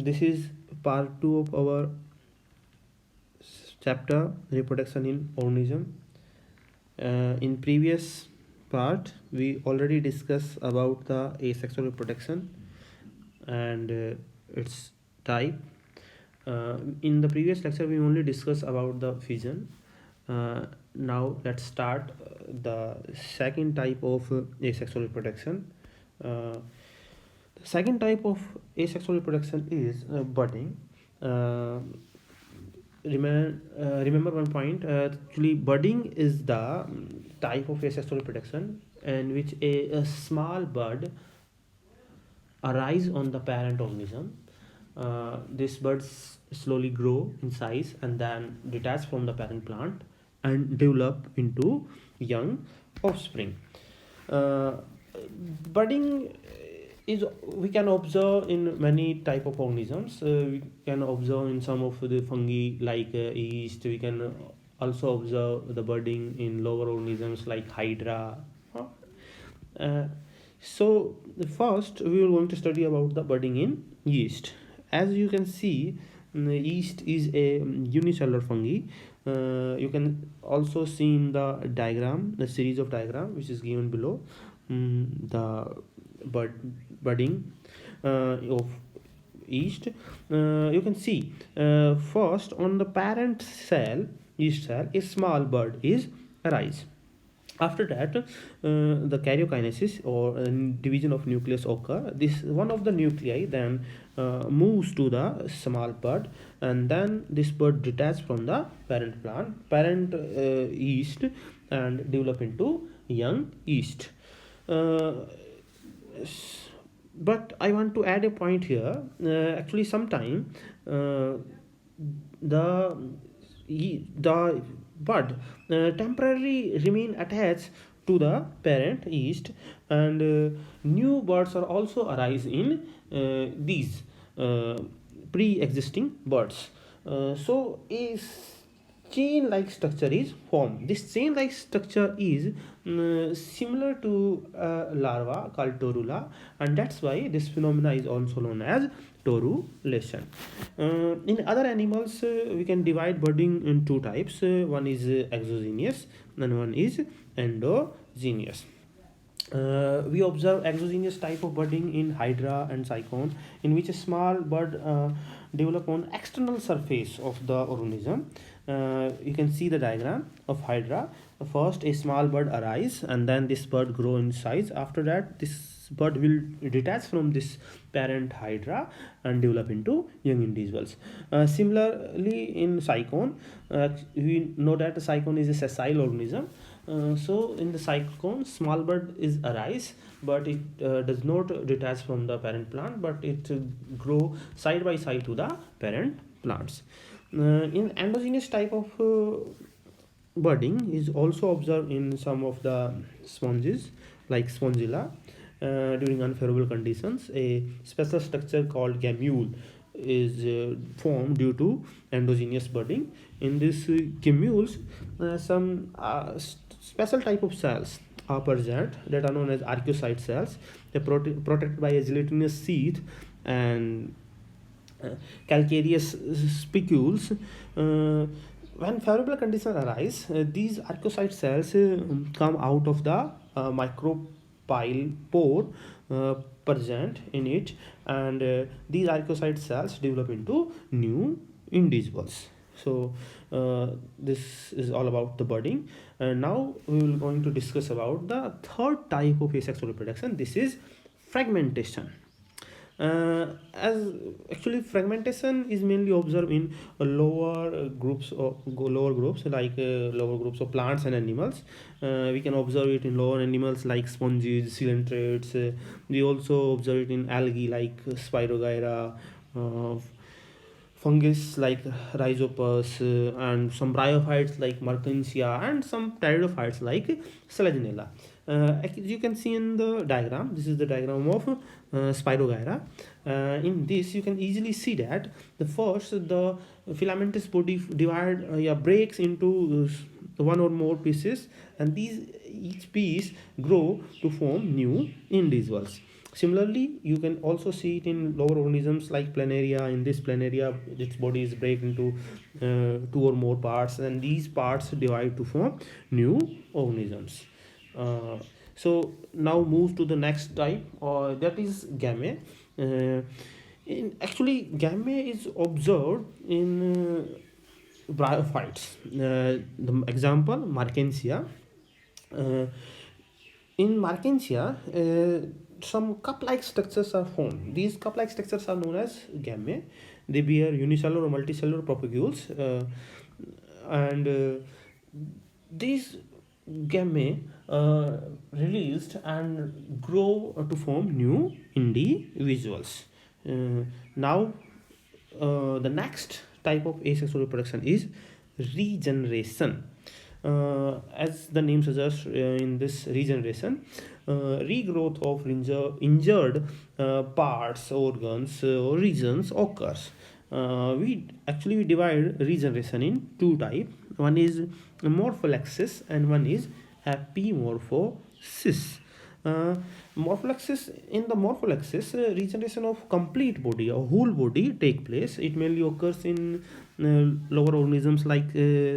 This is part 2 of our chapter reproduction in organism. In previous part, we already discussed about the asexual reproduction and its type. In the previous lecture, we only discussed about the fission. Now let's start the second type of asexual reproduction. The second type of asexual reproduction is budding. Uh, remember one point. Actually, budding is the type of asexual reproduction in which a small bud arise on the parent organism. These buds slowly grow in size and then detach from the parent plant and develop into young offspring. Uh, Budding is we can observe in many type of organisms. We can observe in some of the fungi like yeast. We can also observe the budding in lower organisms like hydra. Uh, so first we are going to study about the budding in yeast. As you can see, yeast is a unicellular fungi. You can also see in the diagram, the series of diagram which is given below, the budding of yeast. You can see first on the parent cell, yeast cell, a small bud is arise. After that, the karyokinesis or division of nucleus occur. This one of the nuclei then moves to the small bud, and then this bud detach from the parent yeast, and develop into young yeast. Uh, but I want to add a point here. Actually, sometime the the bud temporarily remain attached to the parent yeast, and new buds are also arise in these uh, pre-existing buds. So a chain like structure is formed. This chain like structure is similar to larva called torula, and that's why this phenomena is also known as torulation. In other animals, we can divide budding in two types. One is exogenous and one is endogenous. We observe exogenous type of budding in hydra and cyclone, in which a small bud develop on external surface of the organism. You can see the diagram of hydra. First a small bud arise, and then this bud grow in size. After that, this bud will detach from this parent hydra and develop into young individuals. Similarly in cyclone, we know that the cyclone is a sessile organism. So in the cyclone, small bud is arise, but it does not detach from the parent plant, but it grow side by side to the parent plants. In endogenous type of budding is also observed in some of the sponges like spongilla. During unfavorable conditions, a special structure called gamule is formed due to endogenous budding. In this gamules, some special type of cells are present that are known as archeocyte cells. They're protected by a gelatinous sheath and uh, calcareous spicules. When favorable conditions arise, these archeocyte cells come out of the micropyle pore present in it, and these archeocyte cells develop into new individuals. So this is all about the budding, and now we will going to discuss about the third type of asexual reproduction. This is fragmentation. As actually fragmentation is mainly observed in lower groups like lower groups of plants and animals. We can observe it in lower animals like sponges, coelentrates. We also observe it in algae like Spirogyra, uh, fungus like Rhizopus, and some bryophytes like Mertensia, and some pteridophytes like Selaginella. As you can see in the diagram, this is the diagram of Spirogyra. In this, you can easily see that the filamentous body breaks into one or more pieces, and each piece grow to form new individuals. Similarly, you can also see it in lower organisms like planaria. In this planaria, its body is break into two or more parts, and these parts divide to form new organisms. Uh, so now move to the next type, or that is gamma. Uh, actually, gamma is observed in bryophytes. The example Markensia. Uh, in Markensia, some cup-like structures are formed. These cup-like structures are known as gamma. They bear unicellular or multicellular propagules, and these gamma released and grow to form new individuals. Now, the next type of asexual reproduction is regeneration. As the name suggests, in this regeneration, regrowth of injured parts, organs, or regions occurs. We divide regeneration in two types. One is morpholexis and one is epimorphosis. Uh, Morpholexis, in the morpholexis, regeneration of complete body or whole body take place. It mainly occurs in lower organisms like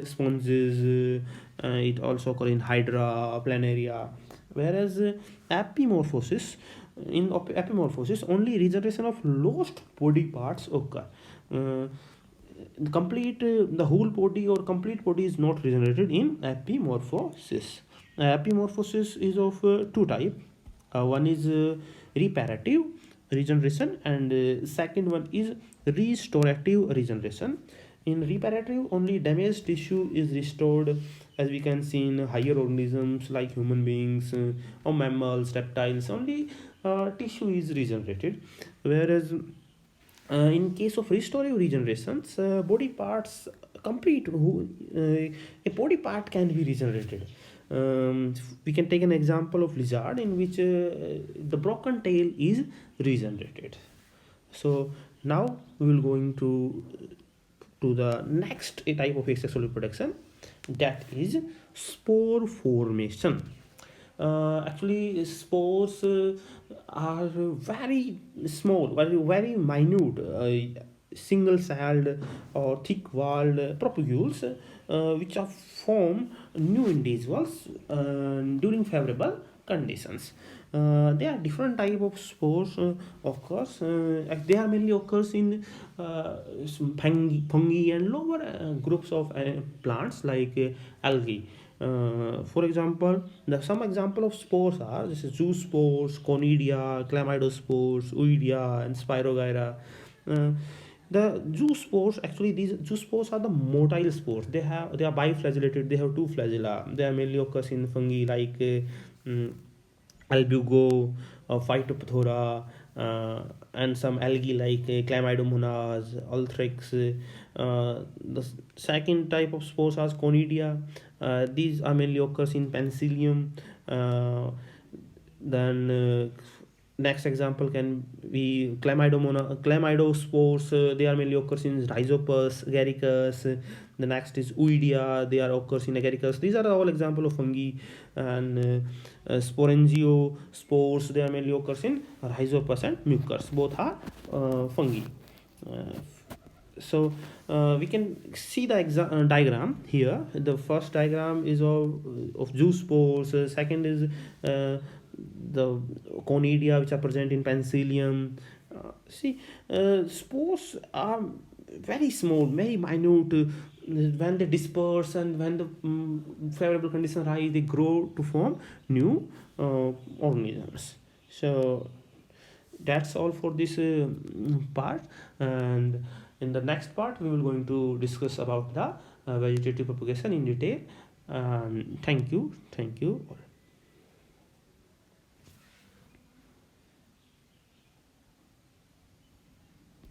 sponges. It also occurs in hydra, planaria. Whereas epimorphosis, in epimorphosis, only regeneration of lost body parts occur. Uh, the whole body or complete body is not regenerated in epimorphosis. Epimorphosis is of two types. One is reparative regeneration, and second one is restorative regeneration. In reparative, only damaged tissue is restored, as we can see in higher organisms like human beings or mammals, reptiles. Only tissue is regenerated, whereas in case of restorative regenerations, body parts complete a body part can be regenerated. We can take an example of lizard in which the broken tail is regenerated. So now we will going to the next type of asexual reproduction, that is spore formation. Actually, spores are very small, very minute, single-celled or thick-walled propagules, which are form new individuals during favorable conditions. There are different type of spores occurs. They are mainly occurs in fungi and lower groups of plants like algae. For example, some example of spores are this is zoospores, conidia, chlamydospores, oidia, and spirogyra. Uh, the zoospores, actually these zoospores are the motile spores. They are biflagellated. They have two flagella. They are mainly occurs in fungi like albugo, phytophthora, and some algae like chlamydomonas, althrix. The second type of spores are conidia. These are mainly occurs in penicillium. Then next example can be chlamydospores. They are mainly occurs in rhizopus, agaricus. The next is oidia. They are occurs in agaricus. These are all example of fungi. And sporangio spores, they are mainly occurs in rhizopus and mucus. Both are fungi. Uh, we can see the diagram here. The first diagram is of zoospores. Second is the conidia, which are present in penicillium. Spores are very small, very minute. When they disperse and when the favorable conditions arise, they grow to form new organisms. So that's all for this part, and in the next part we will going to discuss about the vegetative propagation in detail. Thank you all.